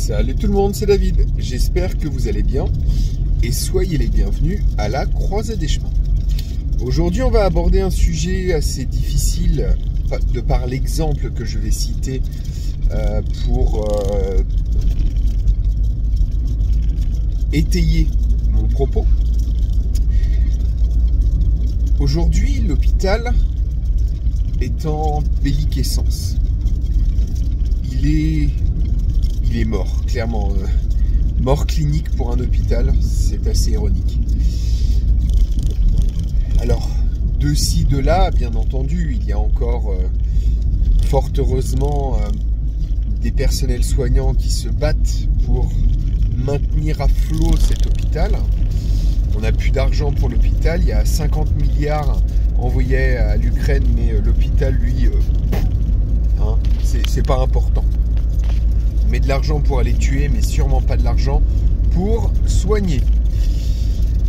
Salut tout le monde, c'est David. J'espère que vous allez bien et soyez les bienvenus à la croisée des chemins. Aujourd'hui, on va aborder un sujet assez difficile de par l'exemple que je vais citer pour étayer mon propos. Aujourd'hui, l'hôpital est en déliquescence. Il est mort, clairement. Mort clinique pour un hôpital, c'est assez ironique. Alors, de ci, de là, bien entendu, il y a encore, fort heureusement, des personnels soignants qui se battent pour maintenir à flot cet hôpital. On n'a plus d'argent pour l'hôpital, il y a 50 milliards envoyés à l'Ukraine, mais l'hôpital, lui, c'est pas important. On met de l'argent pour aller tuer, mais sûrement pas de l'argent pour soigner.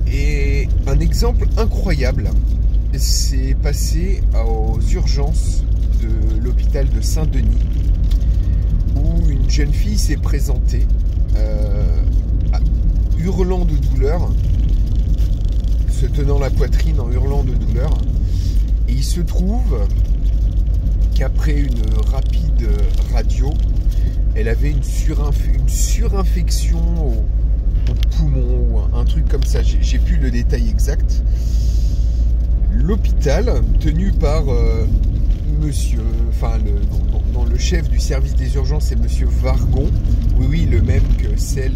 Et un exemple incroyable s'est passé aux urgences de l'hôpital de Saint-Denis, où une jeune fille s'est présentée hurlant de douleur, se tenant la poitrine en hurlant de douleur. Et il se trouve qu'après une rapide radio, elle avait une surinfection au poumon ou un truc comme ça. J'ai plus le détail exact. L'hôpital, tenu par monsieur, le chef du service des urgences, c'est monsieur Vargon. Oui, le même que celle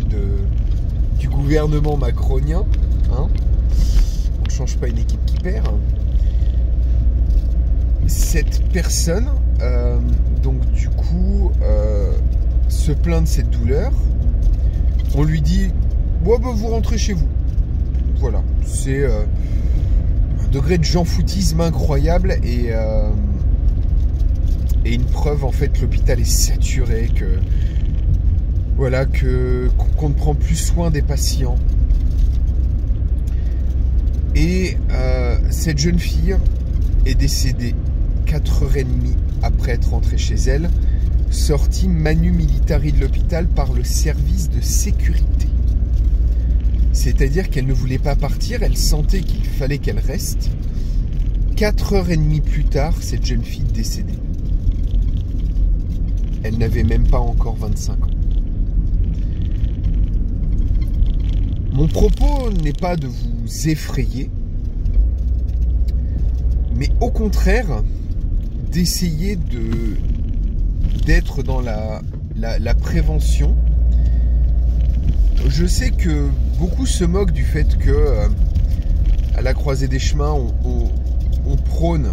du gouvernement macronien. On ne change pas une équipe qui perd. Cette personne, se plaint de cette douleur. On lui dit vous rentrez chez vous. Voilà, c'est un degré de jean-foutisme incroyable et une preuve en fait que l'hôpital est saturé, qu'on ne prend plus soin des patients. Et cette jeune fille est décédée 4h30 après être rentrée chez elle, sortie manu militari de l'hôpital par le service de sécurité. C'est-à-dire qu'elle ne voulait pas partir, elle sentait qu'il fallait qu'elle reste. 4h30 plus tard, cette jeune fille décédée. Elle n'avait même pas encore 25 ans. Mon propos n'est pas de vous effrayer, mais au contraire, d'essayer d'être dans la prévention. Je sais que beaucoup se moquent du fait que à la croisée des chemins, on prône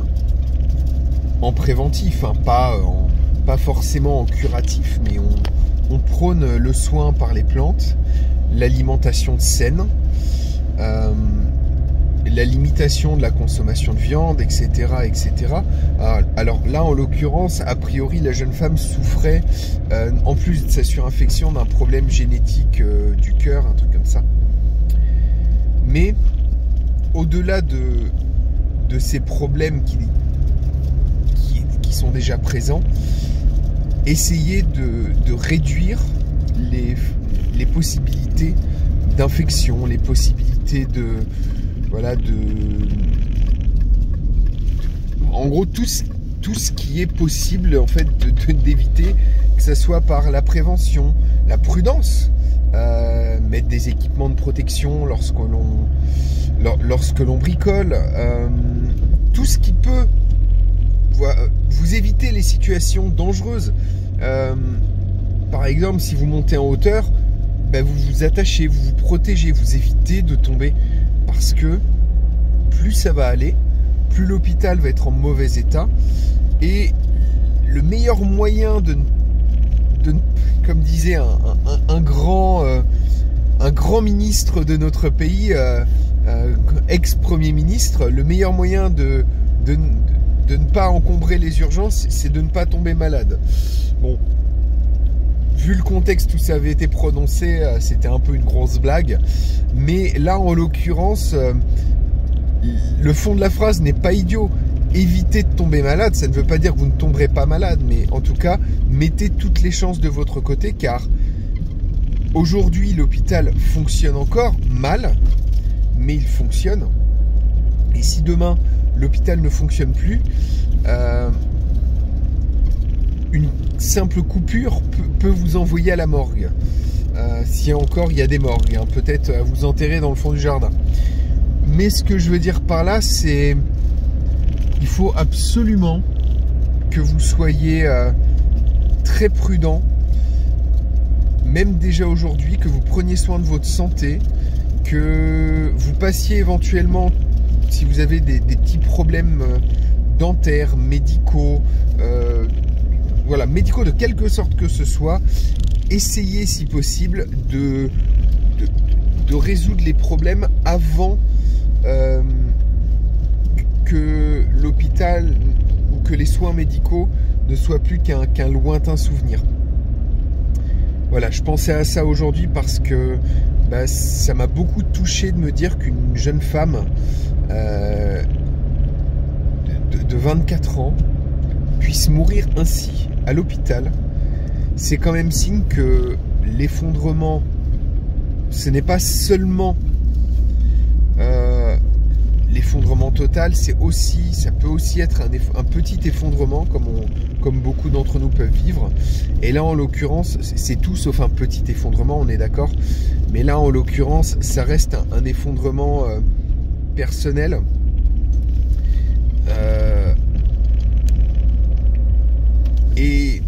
en préventif, pas forcément en curatif, mais on prône le soin par les plantes, l'alimentation saine, la limitation de la consommation de viande, etc., etc. Alors là, en l'occurrence, a priori, la jeune femme souffrait, en plus de sa surinfection, d'un problème génétique du cœur, un truc comme ça. Mais au-delà de ces problèmes qui sont déjà présents, essayer de réduire les possibilités d'infection, les possibilités en gros tout ce qui est possible en fait d'éviter, que ce soit par la prévention, la prudence, mettre des équipements de protection lorsque l'on bricole, tout ce qui peut vous éviter les situations dangereuses. Par exemple, si vous montez en hauteur, vous vous attachez, vous vous protégez, vous évitez de tomber. Parce que plus ça va aller, plus l'hôpital va être en mauvais état. Et le meilleur moyen comme disait un grand ministre de notre pays, ex-premier ministre, le meilleur moyen de ne pas encombrer les urgences, c'est de ne pas tomber malade. Bon, vu le contexte où ça avait été prononcé, c'était un peu une grosse blague. Mais là, en l'occurrence, le fond de la phrase n'est pas idiot. Évitez de tomber malade, ça ne veut pas dire que vous ne tomberez pas malade, mais en tout cas, mettez toutes les chances de votre côté, car Aujourd'hui, l'hôpital fonctionne encore mal, mais il fonctionne. Et si demain, l'hôpital ne fonctionne plus, une simple coupure peut vous envoyer à la morgue. Si encore il y a des morgues, hein, peut-être à vous enterrer dans le fond du jardin. Mais ce que je veux dire par là, c'est il faut absolument que vous soyez très prudent, même déjà aujourd'hui, que vous preniez soin de votre santé, que vous passiez éventuellement, si vous avez des petits problèmes dentaires, médicaux, voilà, médicaux de quelque sorte que ce soit, essayez si possible de résoudre les problèmes avant que l'hôpital ou que les soins médicaux ne soient plus qu'un lointain souvenir. Voilà, je pensais à ça aujourd'hui parce que ça m'a beaucoup touché de me dire qu'une jeune femme de 24 ans puisse mourir ainsi à l'hôpital. C'est quand même signe que l'effondrement, ce n'est pas seulement l'effondrement total, ça peut aussi être un petit effondrement comme beaucoup d'entre nous peuvent vivre. Et là en l'occurrence, c'est tout sauf un petit effondrement, on est d'accord. Mais là en l'occurrence, ça reste un effondrement personnel. Et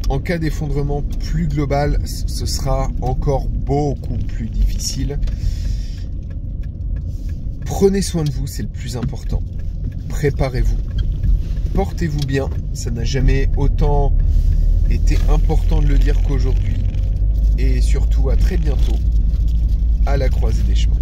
en cas d'effondrement plus global, ce sera encore beaucoup plus difficile. Prenez soin de vous, c'est le plus important. Préparez-vous. Portez-vous bien. Ça n'a jamais autant été important de le dire qu'aujourd'hui. Et surtout, à très bientôt à la croisée des chemins.